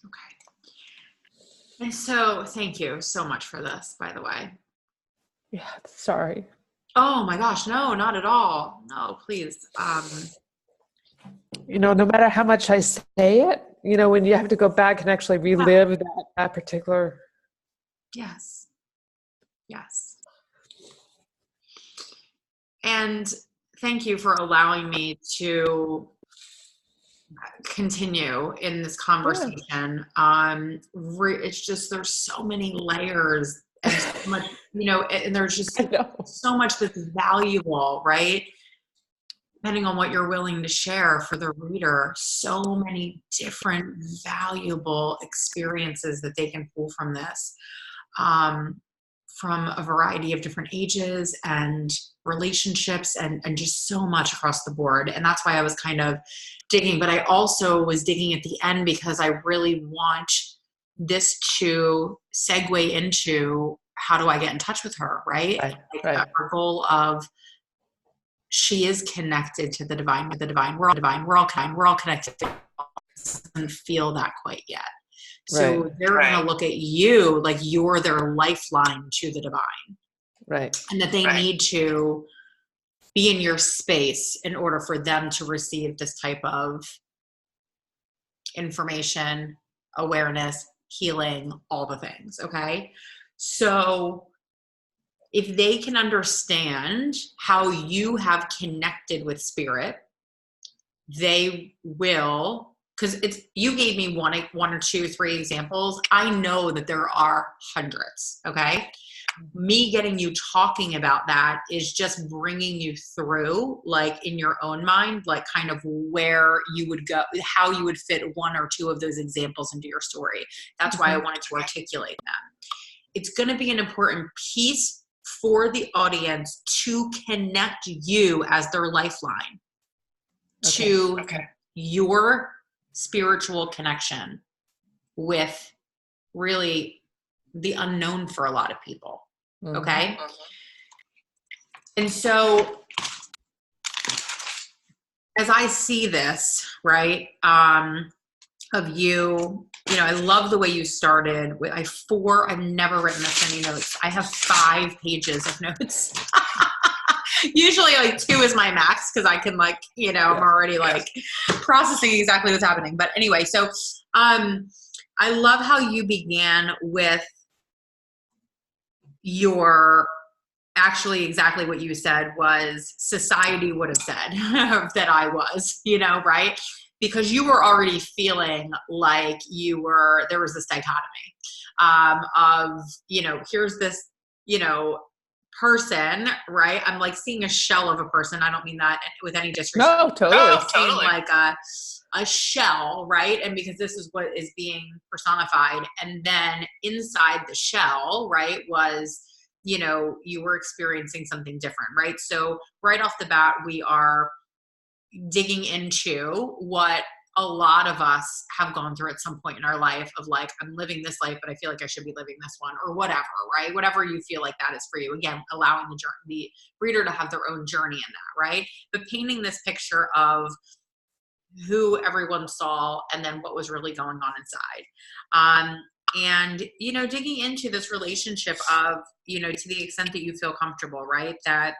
Okay. And so thank you so much for this, by the way. Yeah, sorry. Oh my gosh, no, not at all. No, please. You know, no matter how much I say it, you know, when you have to go back and actually relive that particular. Yes. And thank you for allowing me to continue in this conversation. It's just, there's so many layers and so much, you know, and there's just so much that's valuable, right? Depending on what you're willing to share for the reader, so many different valuable experiences that they can pull from this, from a variety of different ages and relationships and just so much across the board. And that's why I was kind of digging, but I also was digging at the end because I really want this to segue into, how do I get in touch with her, right? Like our goal of, she is connected to the divine, We're all connected. doesn't feel that quite yet. So Right. they're going to look at you like you're their lifeline to the divine. Right. And that they need to be in your space in order for them to receive this type of information, awareness, healing, all the things. Okay. So if they can understand how you have connected with spirit, they will, because it's, you gave me one or two, three examples. I know that there are hundreds. Okay. Me getting you talking about that is just bringing you through, like in your own mind, like kind of where you would go, how you would fit one or two of those examples into your story. That's why I wanted to articulate them. It's going to be an important piece for the audience to connect you as their lifeline to your spiritual connection with really the unknown for a lot of people. Okay. And so as I see this, right, of you, you know, I love the way you started with I've never written this many notes. I have 5 pages of notes. Usually like 2 is my max because I can like, you know, I'm already like processing exactly what's happening. But anyway, so I love how you began with your actually exactly what you said was society would have said that I was, you know, right? Because you were already feeling like there was this dichotomy of, you know, here's this, you know, person, right? I'm like seeing a shell of a person. I don't mean that with any disrespect. No, totally. I'm seeing like a shell, right? And because this is what is being personified. And then inside the shell, right, was, you know, you were experiencing something different, right? So right off the bat, we are digging into what a lot of us have gone through at some point in our life of like, I'm living this life, but I feel like I should be living this one or whatever, right? Whatever you feel like that is for you. Again, allowing the reader to have their own journey in that, right? But painting this picture of who everyone saw and then what was really going on inside. And, you know, digging into this relationship of, you know, to the extent that you feel comfortable, right? That,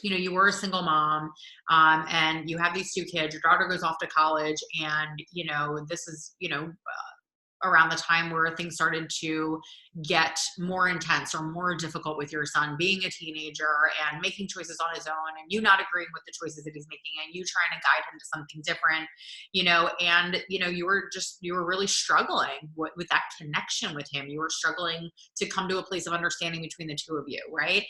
you know, you were a single mom, and you have these 2 kids, your daughter goes off to college, and, you know, this is, you know, around the time where things started to get more intense or more difficult with your son being a teenager and making choices on his own, and you not agreeing with the choices that he's making and you trying to guide him to something different, you know, and, you know, you were really struggling with that connection with him. You were struggling to come to a place of understanding between the 2 of you, right?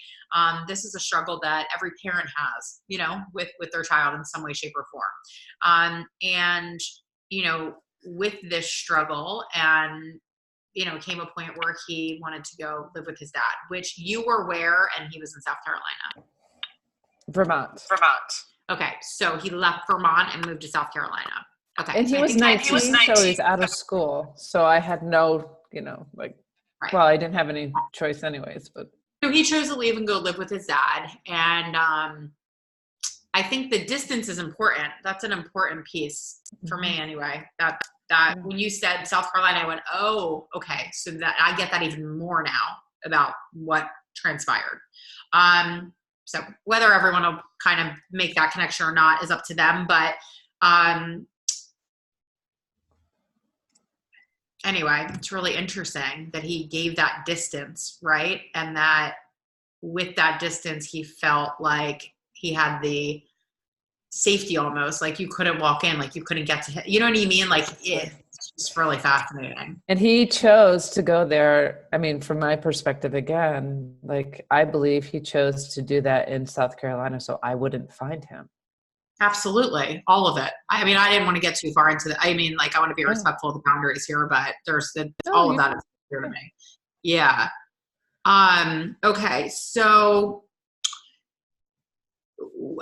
This is a struggle that every parent has, you know, with their child in some way, shape, or form. And, you know, with this struggle, and, you know, came a point where he wanted to go live with his dad, which you were where, and he was in South Carolina. Vermont. Okay. So he left Vermont and moved to South Carolina. Okay. And so he was 19, so he's out of school. So I had no, you know, like, right. Well, I didn't have any choice anyways, but. So he chose to leave and go live with his dad. And, I think the distance is important. That's an important piece for me anyway. That when you said South Carolina, I went, oh, okay. So that I get that even more now about what transpired. So whether everyone will kind of make that connection or not is up to them. But anyway, it's really interesting that he gave that distance, right? And that with that distance, he felt like he had the safety almost, like you couldn't walk in, like you couldn't get to him. You know what I mean? Like it's just really fascinating. And he chose to go there. I mean, from my perspective, again, like I believe he chose to do that in South Carolina so I wouldn't find him. Absolutely. All of it. I mean, I didn't want to get too far into that. I mean, like I want to be respectful of the boundaries here, but all of that is clear to me. Yeah. Okay. So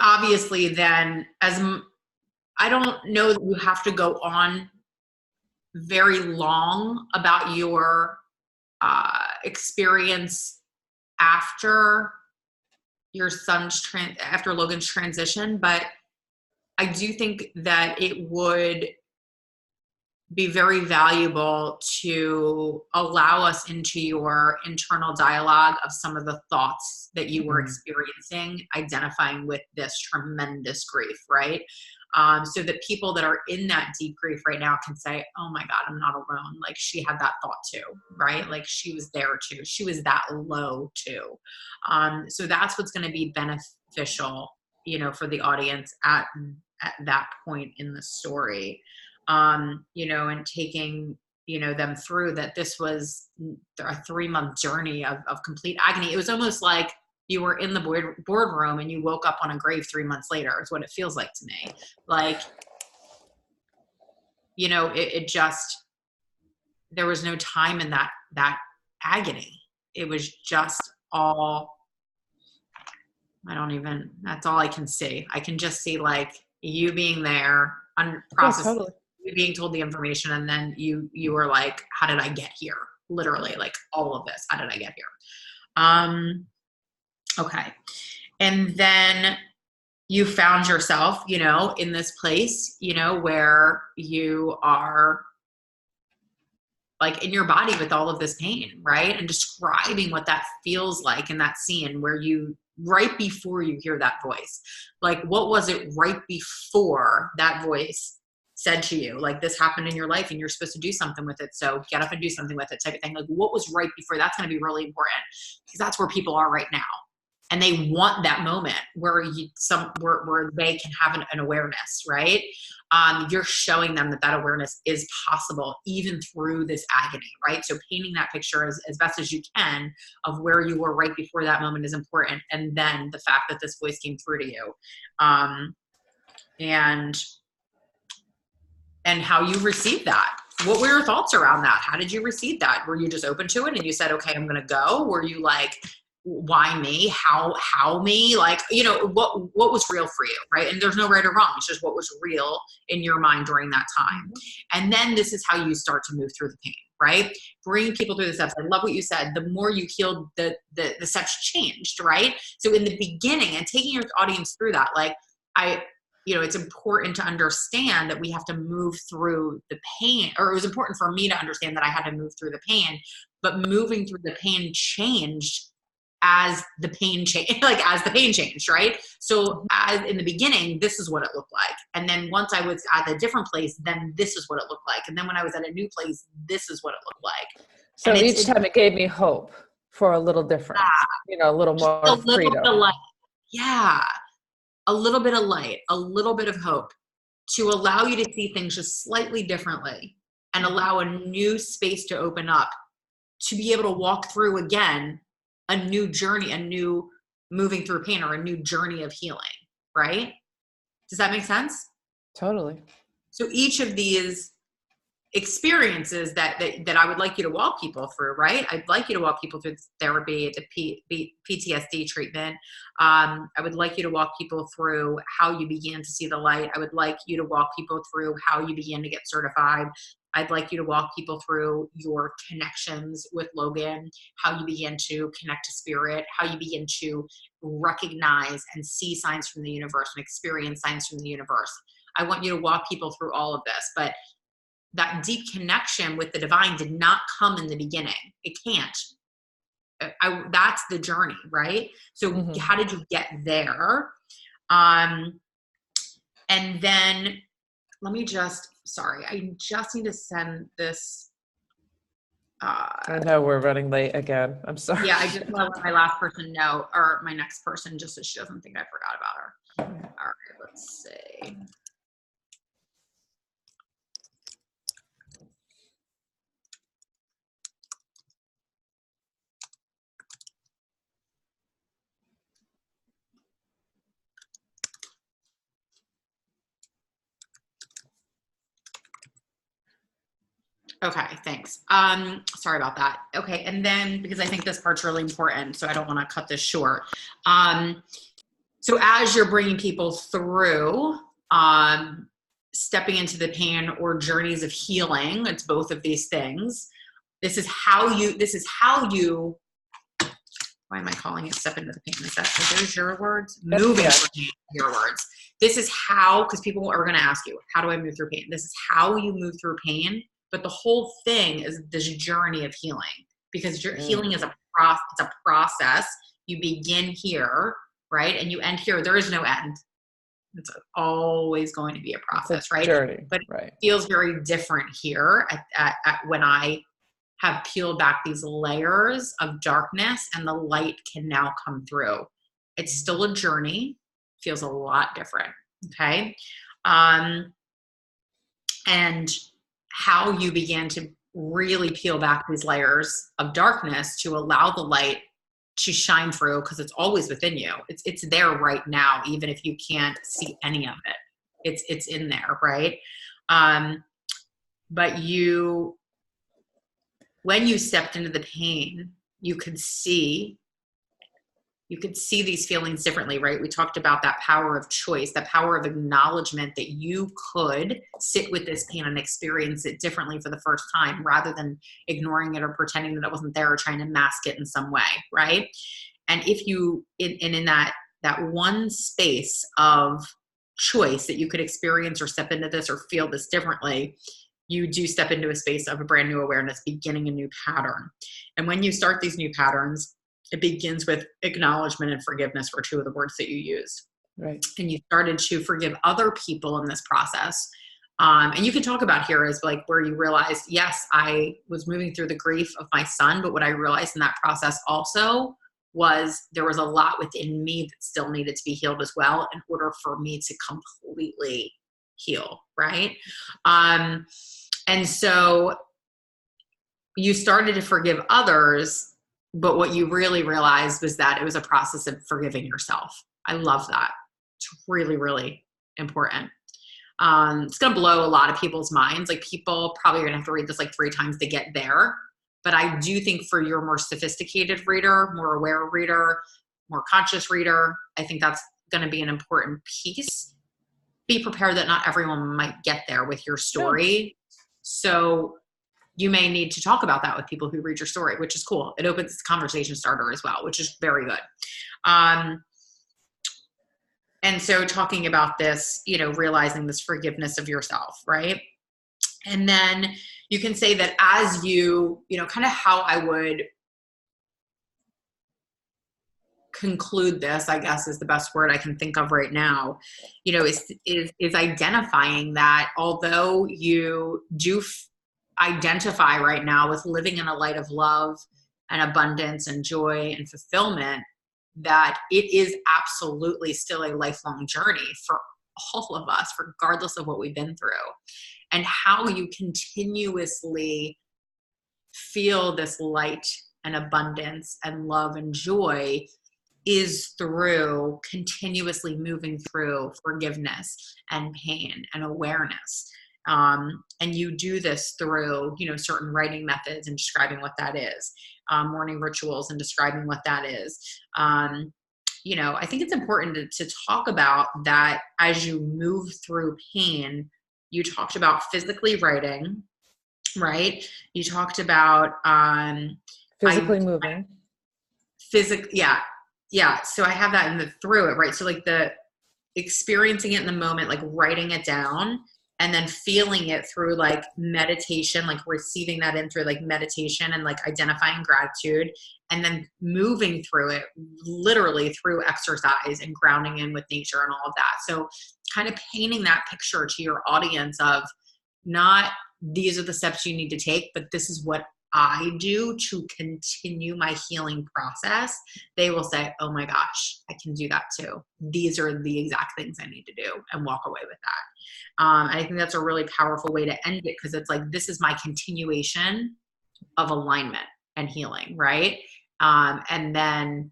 obviously then I don't know that you have to go on very long about your experience after your after Logan's transition, but I do think that it would be very valuable to allow us into your internal dialogue of some of the thoughts that you were experiencing, identifying with this tremendous grief, right? So that people that are in that deep grief right now can say, oh my God, I'm not alone. Like, she had that thought too, right? Like, she was there too. She was that low too. So that's what's going to be beneficial, you know, for the audience at that point in the story. You know, and taking, you know, them through that. This was a 3-month journey of complete agony. It was almost like you were in the boardroom and you woke up on a grave 3 months later, is what it feels like to me. Like, you know, it just, there was no time in that agony. It was just all, that's all I can see. I can just see like you being there, unprocessed, totally. you being told the information, and then you were like, how did I get here? Literally, like, all of this, how did I get here? Okay. And then you found yourself, you know, in this place, you know, where you are like in your body with all of this pain, right? And describing what that feels like in that scene where you, right before you hear that voice, like, what was it right before that voice said to you, like, this happened in your life and you're supposed to do something with it, so get up and do something with it, type of thing. Like, what was right before? That's going to be really important, because that's where people are right now. And they want that moment where where they can have an awareness, right? You're showing them that awareness is possible even through this agony, right? So painting that picture as best as you can of where you were right before that moment is important. And then the fact that this voice came through to you, and how you received that. What were your thoughts around that? How did you receive that? Were you just open to it and you said, okay, I'm going to go? Were you like, why me? How me? Like, you know, what was real for you, right? And there's no right or wrong. It's just what was real in your mind during that time. And then this is how you start to move through the pain, right? Bringing people through the steps. I love what you said. The more you healed, the steps changed, right? So in the beginning, and taking your audience through that, like, you know, it's important to understand that we have to move through the pain, or it was important for me to understand that I had to move through the pain, but moving through the pain changed as the pain changed, like as the pain changed, right? So as in the beginning, this is what it looked like. And then once I was at a different place, then this is what it looked like. And then when I was at a new place, this is what it looked like. So each time it gave me hope for a little difference, you know, a little more freedom. Yeah. A little bit of light, a little bit of hope to allow you to see things just slightly differently and allow a new space to open up to be able to walk through again a new journey, a new moving through pain, or a new journey of healing, right? Does that make sense? Totally. So each of these experiences that I would like you to walk people through, right? I'd like you to walk people through therapy, the PTSD treatment. I would like you to walk people through how you began to see the light. I would like you to walk people through how you began to get certified. I'd like you to walk people through your connections with Logan, how you begin to connect to spirit, how you begin to recognize and see signs from the universe and experience signs from the universe. I want you to walk people through all of this, but that deep connection with the divine did not come in the beginning. It can't. That's the journey, right? So how did you get there? And then let me just, sorry, I just need to send this. I know we're running late again. I'm sorry. Yeah, I just want to let my last person know, or my next person, just so she doesn't think I forgot about her. All right, let's see. Okay, thanks. Sorry about that. Okay, and then, because I think this part's really important, so I don't want to cut this short. So as you're bringing people through, stepping into the pain or journeys of healing, it's both of these things. This is how you, why am I calling it step into the pain? Is that, are those your words? Moving through your words. this is how, because people are going to ask you, how do I move through pain? This is how you move through pain. But the whole thing is this journey of healing, because your healing is it's a process. You begin here, right? And you end here. There is no end. It's always going to be a process, right? Journey, but right. It feels very different here at when I have peeled back these layers of darkness and the light can now come through. It's still a journey, feels a lot different. Okay. And how you begin to really peel back these layers of darkness to allow the light to shine through, because it's always within you. It's there right now, even if you can't see any of it. It's in there, right? But when you stepped into the pain, you could see these feelings differently, right? We talked about that power of choice, that power of acknowledgement that you could sit with this pain and experience it differently for the first time, rather than ignoring it or pretending that it wasn't there or trying to mask it in some way, right? And if you, in that one space of choice that you could experience or step into this or feel this differently, you do step into a space of a brand new awareness, beginning a new pattern. And when you start these new patterns, it begins with acknowledgement and forgiveness were two of the words that you used. Right. And you started to forgive other people in this process. And you can talk about here as like where you realized, yes, I was moving through the grief of my son, but what I realized in that process also was there was a lot within me that still needed to be healed as well in order for me to completely heal, right? And so you started to forgive others, but what you really realized was that it was a process of forgiving yourself. I love that. It's really, really important. It's going to blow a lot of people's minds. Like, people probably are going to have to read this like 3 times to get there. But I do think for your more sophisticated reader, more aware reader, more conscious reader, I think that's going to be an important piece. Be prepared that not everyone might get there with your story. So you may need to talk about that with people who read your story, which is cool. It opens a conversation starter as well, which is very good. And so talking about this, realizing this forgiveness of yourself, right? And then you can say that as you, kind of how I would conclude this, I guess is the best word I can think of right now, is identifying that although you do identify right now with living in a light of love and abundance and joy and fulfillment, that it is absolutely still a lifelong journey for all of us, regardless of what we've been through. And how you continuously feel this light and abundance and love and joy is through continuously moving through forgiveness and pain and awareness. And you do this through, certain writing methods and describing what that is, morning rituals and describing what that is. I think it's important to talk about that as you move through pain. You talked about physically writing, right? You talked about physically moving. Yeah. So I have that in the through it, right? So like the experiencing it in the moment, like writing it down, and then feeling it through like meditation, like receiving that in through like meditation and like identifying gratitude, and then moving through it literally through exercise and grounding in with nature and all of that. So kind of painting that picture to your audience of not these are the steps you need to take, but this is what I do to continue my healing process. They will say, oh my gosh, I can do that too. These are the exact things I need to do, and walk away with that. I think that's a really powerful way to end it, because it's like, this is my continuation of alignment and healing, right? And then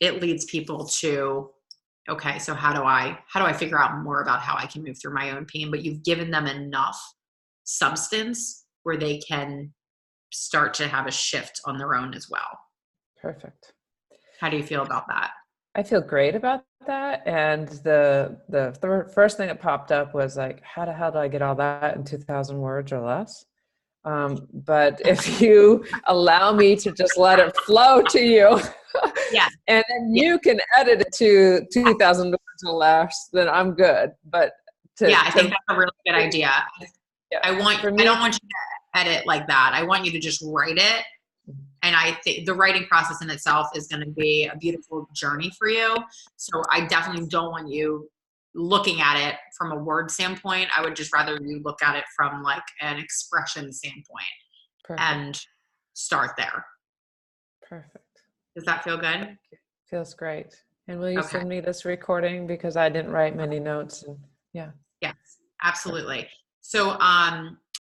it leads people to, okay, so how do I figure out more about how I can move through my own pain? But you've given them enough substance where they can start to have a shift on their own as well. Perfect. How do you feel about that? I feel great about that. And the first thing that popped up was like, how the hell do I get all that in 2,000 words or less? But if you allow me to just let it flow to you, Yes. And then you can edit it to 2,000 words or less, then I'm good. But I think that's a really good idea. Yeah, I don't want you to edit like that. I want you to just write it. And I think the writing process in itself is going to be a beautiful journey for you. So I definitely don't want you looking at it from a word standpoint. I would just rather you look at it from like an expression standpoint. Perfect. And start there. Perfect. Does that feel good? Feels great. And will you send me this recording, because I didn't write many notes? And yeah. Yes, absolutely. So